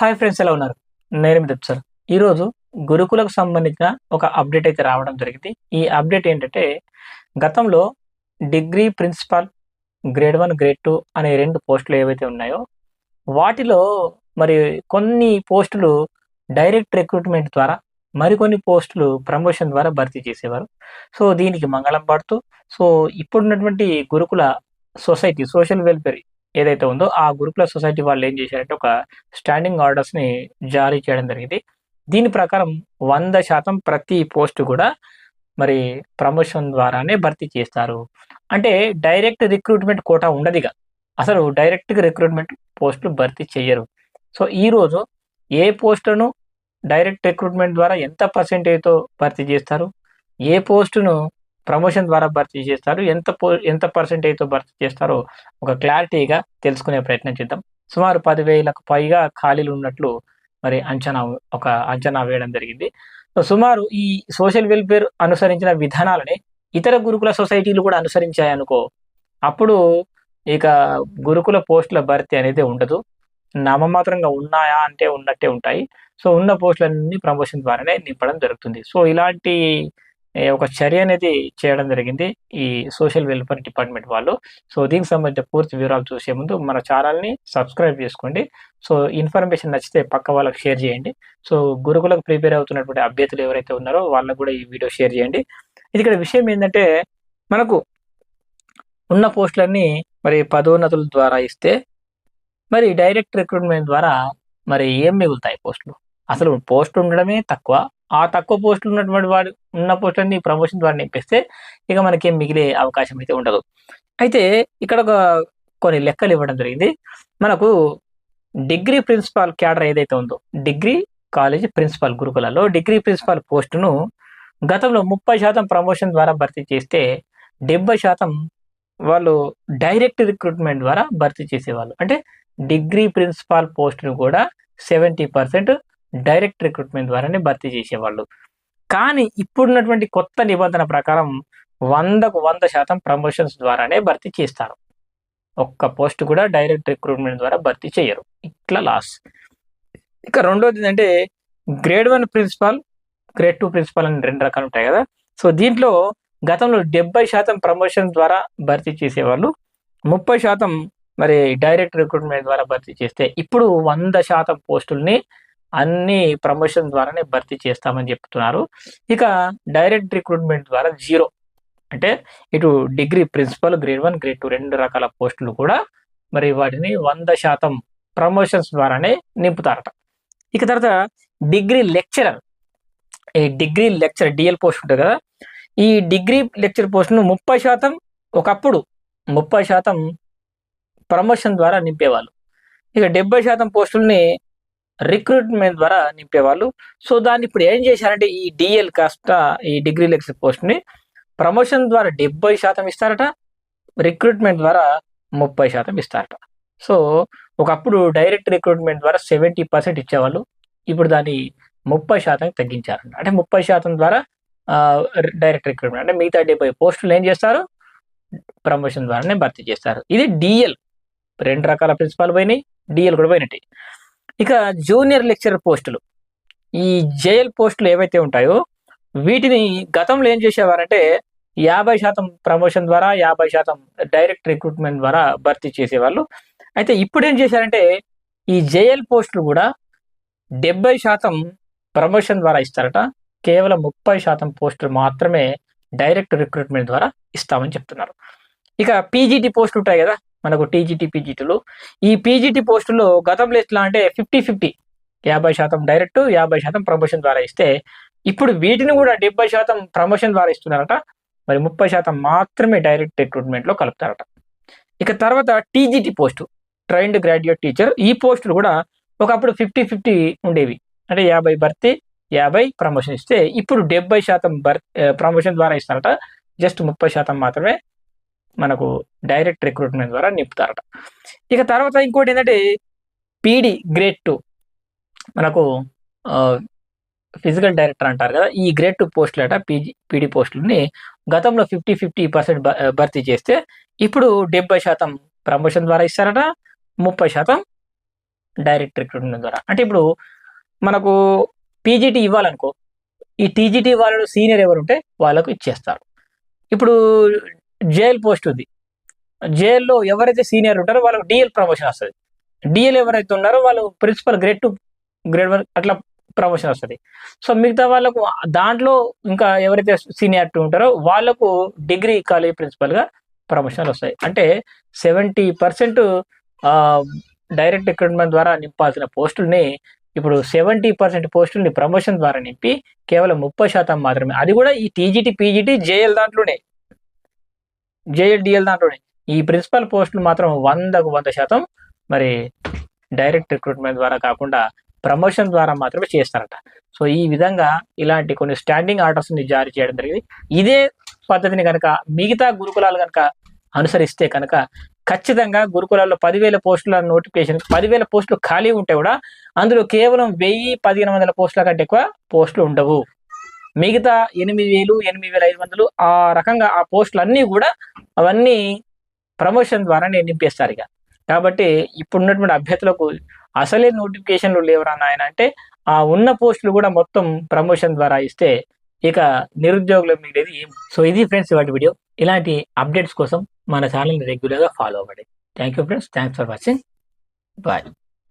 Hi friends, ఎలా ఉన్నారు? నేను మీ సార్. ఈరోజు గురుకులకు సంబంధించిన ఒక అప్డేట్ అయితే రావడం జరిగింది. ఈ అప్డేట్ ఏంటంటే, గతంలో డిగ్రీ ప్రిన్సిపాల్ గ్రేడ్ 1, గ్రేడ్ 2 అనే 2 పోస్టులు ఏవైతే ఉన్నాయో, వాటిలో మరి కొన్ని పోస్టులు డైరెక్ట్ రిక్రూట్‌మెంట్ ద్వారా, మరికొన్ని పోస్టులు ప్రమోషన్ ద్వారా భర్తీ చేసేవారు. సో, దీనికి మంగళం పాడుతూ, సో, ఇప్పుడున్నటువంటి గురుకుల సొసైటీ సోషల్ వెల్‌ఫేర్ ఏదైతే ఉందో, ఆ గురుకుల సొసైటీ వాళ్ళు ఏం చేశారంటే, ఒక స్టాండింగ్ ఆర్డర్స్‌ని జారీ చేయడం జరిగింది. దీని ప్రకారం 100% ప్రతి పోస్ట్ కూడా మరి ప్రమోషన్ ద్వారానే భర్తీ చేస్తారు. అంటే డైరెక్ట్ రిక్రూట్‌మెంట్ కోటా ఉండదిగ. అసలు డైరెక్ట్‌గా రిక్రూట్‌మెంట్ పోస్టులు భర్తీ చెయ్యరు. సో, ఈరోజు ఏ పోస్టును డైరెక్ట్ రిక్రూట్‌మెంట్ ద్వారా ఎంత పర్సెంటేజ్‌తో భర్తీ చేస్తారు? ఏ పోస్టును ప్రమోషన్ ద్వారా భర్తీ చేస్తారు? ఎంత పర్సెంటేజ్‌తో భర్తీ చేస్తారో ఒక క్లారిటీగా తెలుసుకునే ప్రయత్నం చేద్దాం. సుమారు 10,000కు పైగా ఖాళీలున్నట్లు మరి అంచనా వేయడం జరిగింది. సో, సుమారు ఈ సోషల్ వెల్‌ఫేర్ అనుసరించిన విధానాలనే ఇతర గురుకుల సొసైటీలు కూడా అనుసరించాయనుకో, అప్పుడు ఇక గురుకుల పోస్టుల భర్తీ అనేది ఉండదు. నామమాత్రంగా ఉన్నాయా అంటే ఉన్నట్టే ఉంటాయి. సో, ఉన్న పోస్టులన్నీ ప్రమోషన్ ద్వారానే నింపడం జరుగుతుంది. సో, ఇలాంటి ఒక చర్య అనేది చేయడం జరిగింది ఈ సోషల్ వెల్‌ఫేర్ డిపార్ట్‌మెంట్ వాళ్ళు. సో, దీనికి సంబంధించిన పూర్తి వివరాలు చూసే ముందు మన ఛానెల్‌ని సబ్స్క్రైబ్ చేసుకోండి. సో, ఇన్ఫర్మేషన్ నచ్చితే పక్క వాళ్ళకి షేర్ చేయండి. సో, గురుకులకు ప్రిపేర్ అవుతున్నటువంటి అభ్యర్థులు ఎవరైతే ఉన్నారో వాళ్ళకి కూడా ఈ వీడియో షేర్ చేయండి. ఇది ఇక్కడ విషయం ఏందంటే, మనకు ఉన్న పోస్టులన్నీ మరి పదోన్నతుల ద్వారా ఇస్తే, మరి డైరెక్ట్ రిక్రూట్‌మెంట్ ద్వారా మరి ఏం మిగులుతాయి పోస్టులు? అసలు పోస్ట్ ఉండడమే తక్కువ. ఆ తక్కువ పోస్టులు ఉన్నటువంటి ఉన్న పోస్టులన్నీ ప్రమోషన్ ద్వారా నింపేస్తే ఇక మనకేం మిగిలే అవకాశం అయితే ఉండదు. అయితే ఇక్కడ కొన్ని లెక్కలు ఇవ్వడం జరిగింది. మనకు డిగ్రీ ప్రిన్సిపాల్ క్యాడర్ ఏదైతే ఉందో, డిగ్రీ కాలేజ్ ప్రిన్సిపల్ గురుకులాల్లో డిగ్రీ ప్రిన్సిపల్ పోస్టును గతంలో 30% ప్రమోషన్ ద్వారా భర్తీ చేస్తే, 70% వాళ్ళు డైరెక్ట్ రిక్రూట్‌మెంట్ ద్వారా భర్తీ చేసేవాళ్ళు. అంటే డిగ్రీ ప్రిన్సిపాల్ పోస్ట్‌ని కూడా 70% డైరెక్ట్ రిక్రూట్‌మెంట్ ద్వారానే భర్తీ చేసేవాళ్ళు. కానీ ఇప్పుడున్నటువంటి కొత్త నిబంధన ప్రకారం 100కు 100% ప్రమోషన్స్ ద్వారానే భర్తీ చేస్తారు. ఒక్క పోస్ట్ కూడా డైరెక్ట్ రిక్రూట్‌మెంట్ ద్వారా భర్తీ చెయ్యరు. ఇట్లా లాస్. ఇక రెండోదేంటంటే గ్రేడ్ 1 ప్రిన్సిపాల్, గ్రేడ్ 2 ప్రిన్సిపాల్ అని 2 రకాలు ఉంటాయి కదా! సో, దీంట్లో గతంలో 70% ప్రమోషన్ ద్వారా భర్తీ చేసేవాళ్ళు. 30% మరి డైరెక్ట్ రిక్రూట్‌మెంట్ ద్వారా భర్తీ చేస్తే, ఇప్పుడు 100% పోస్టుల్ని అన్ని ప్రమోషన్ ద్వారానే భర్తీ చేస్తామని చెప్తున్నారు. ఇక డైరెక్ట్ రిక్రూట్‌మెంట్ ద్వారా 0. అంటే ఇటు డిగ్రీ ప్రిన్సిపల్ గ్రేడ్ 1, గ్రేడ్ 2 2 రకాల పోస్టులు కూడా మరి వాటిని 100% ప్రమోషన్స్ ద్వారానే నింపుతారట. ఇక తర్వాత డిగ్రీ లెక్చరర్. ఈ డిగ్రీ లెక్చరర్ డీఎల్ పోస్ట్ ఉంటది కదా! ఈ డిగ్రీ లెక్చర్ పోస్ట్‌ను 30% ఒకప్పుడు 30% ప్రమోషన్ ద్వారా నింపేవాళ్ళు. ఇక 70% పోస్టుల్ని రిక్రూట్‌మెంట్ ద్వారా నింపేవాళ్ళు. సో, దాన్ని ఇప్పుడు ఏం చేశారంటే ఈ డీఎల్ కాస్త ఈ డిగ్రీ లెక్చర్ పోస్ట్‌ని ప్రమోషన్ ద్వారా 70% ఇస్తారట. రిక్రూట్‌మెంట్ ద్వారా 30% ఇస్తారట. సో, ఒకప్పుడు డైరెక్ట్ రిక్రూట్‌మెంట్ ద్వారా 70% ఇచ్చేవాళ్ళు. ఇప్పుడు దాన్ని 30% తగ్గించారంట. అంటే 30% ద్వారా డైరెక్ట్ రిక్రూట్‌మెంట్. అంటే మిగతా 70 పోస్టులు ఏం చేస్తారు? ప్రమోషన్ ద్వారానే భర్తీ చేస్తారు. ఇది డీఎల్. 2 రకాల ప్రిన్సిపాల్ పోయినాయి. డీఎల్ కూడా పోయినట్టే. ఇక జూనియర్ లెక్చరర్ పోస్టులు. ఈ జేఎల్ పోస్టులు ఏవైతే ఉంటాయో, వీటిని గతంలో ఏం చేసేవారంటే 50% ప్రమోషన్ ద్వారా, 50% డైరెక్ట్ రిక్రూట్‌మెంట్ ద్వారా భర్తీ చేసేవాళ్ళు. అయితే ఇప్పుడేం చేశారంటే, ఈ జేఎల్ పోస్టులు కూడా 70% ప్రమోషన్ ద్వారా ఇస్తారట. కేవలం 30% పోస్టులు మాత్రమే డైరెక్ట్ రిక్రూట్‌మెంట్ ద్వారా ఇస్తామని చెప్తున్నారు. ఇక పీజీటీ పోస్టులు ఉంటాయి కదా! మనకు టీజీటీ, పీజీటీలు. ఈ పీజీటీ పోస్టుల్లో గతంలో ఎట్లా అంటే 50-50 50% డైరెక్ట్, 50% ప్రమోషన్ ద్వారా ఇస్తే, ఇప్పుడు వీటిని కూడా 70% ప్రమోషన్ ద్వారా ఇస్తున్నారట. మరి 30% మాత్రమే డైరెక్ట్ రిక్రూట్‌మెంట్‌లో కలుపుతారట. ఇక తర్వాత TGT post, trained graduate teacher. ఈ పోస్టులు కూడా ఒకప్పుడు 50-50 ఉండేవి. అంటే 50 భర్తీ, 50 ప్రమోషన్ ఇస్తే, ఇప్పుడు 70% ప్రమోషన్ ద్వారా ఇస్తారట. జస్ట్ 30% మాత్రమే మనకు డైరెక్ట్ రిక్రూట్‌మెంట్ ద్వారా నింపుతారట. ఇక తర్వాత ఇంకోటేంటంటే పీడీ గ్రేడ్ 2 మనకు ఫిజికల్ డైరెక్టర్ అంటారు కదా! ఈ గ్రేడ్ 2 పోస్టులట పీడీ పోస్టులని గతంలో 50-50% భర్తీ చేస్తే, ఇప్పుడు 70% ప్రమోషన్ ద్వారా ఇస్తారట. 30% డైరెక్ట్ రిక్రూట్మెంట్ ద్వారా. అంటే ఇప్పుడు మనకు పీజీటీ ఇవ్వాలనుకో, ఈ టీజీటీ వాళ్ళు సీనియర్ ఎవరుంటే వాళ్ళకు ఇచ్చేస్తారు. ఇప్పుడు జేఎల్ పోస్ట్ ఉంది. జేఎల్‌లో ఎవరైతే సీనియర్ ఉంటారో వాళ్ళకి డీఎల్ ప్రమోషన్ వస్తది. డీఎల్ ఎవరైతే ఉన్నారో వాళ్ళు ప్రిన్సిపల్ గ్రేడ్ 2, గ్రేడ్ 1 అట్లా ప్రమోషన్ వస్తది. సో, మిగతా వాళ్ళకు దాంట్లో ఇంకా ఎవరైతే సీనియారిటీ ఉంటారో వాళ్ళకు డిగ్రీ కాలేజ్ ప్రిన్సిపల్‌గా ప్రమోషన్‌లొస్తాయి. అంటే 70% ఆహ్, డైరెక్ట్ రిక్రూట్మెంట్ ద్వారా నింపాల్సిన పోస్టుల్ని ఇప్పుడు 70% పోస్టుల్ని ప్రమోషన్ ద్వారా నింపి కేవలం 30% మాత్రమే. అది కూడా ఈ టీజీటీ, పీజీటీ, జేఎల్ దాంట్లోనే. జేఎల్, డీఎల్ దాంట్లోనే. ఈ ప్రిన్సిపల్ పోస్టులు మాత్రం 100కు 100% మరి డైరెక్ట్ రిక్రూట్మెంట్ ద్వారా కాకుండా ప్రమోషన్ ద్వారా మాత్రమే చేస్తారట. సో, ఈ విధంగా ఇలాంటి కొన్ని స్టాండింగ్ ఆర్డర్స్‌ని జారీ చేయడం జరిగింది. ఇదే పద్ధతిని గనక మిగతా గురుకులాలు గనక అనుసరిస్తే కనుక ఖచ్చితంగా గురుకులాల్లో 10,000 పోస్టుల నోటిఫికేషన్ 10,000 పోస్టులు ఖాళీ ఉంటే కూడా అందులో కేవలం 1000, 1,500 పోస్టుల కంటే ఎక్కువ పోస్టులు ఉండవు. మిగతా 8,000, 8,500 ఆ రకంగా ఆ పోస్టులన్నీ గూడా అవన్నీ ప్రమోషన్ ద్వారానే నింపేస్తారిక. కాబట్టి ఇప్పుడున్నటువంటి అభ్యర్థులకు అసలే నోటిఫికేషన్‌లు లేవురా నాయన అంటే, ఆ ఉన్న పోస్టులు గూడా మొత్తం ప్రమోషన్ ద్వారా ఇస్తే ఇక నిరుద్యోగులకు మిగిలేది ఏం. సో, ఇది ఫ్రెండ్స్ ఇవాల్టి వీడియో. ఇలాంటి అప్డేట్స్ కోసం మన ఛానెల్‌ని రెగ్యులర్‌గా ఫాలో అవ్వండి. Thank you friends. Thanks for watching. Bye.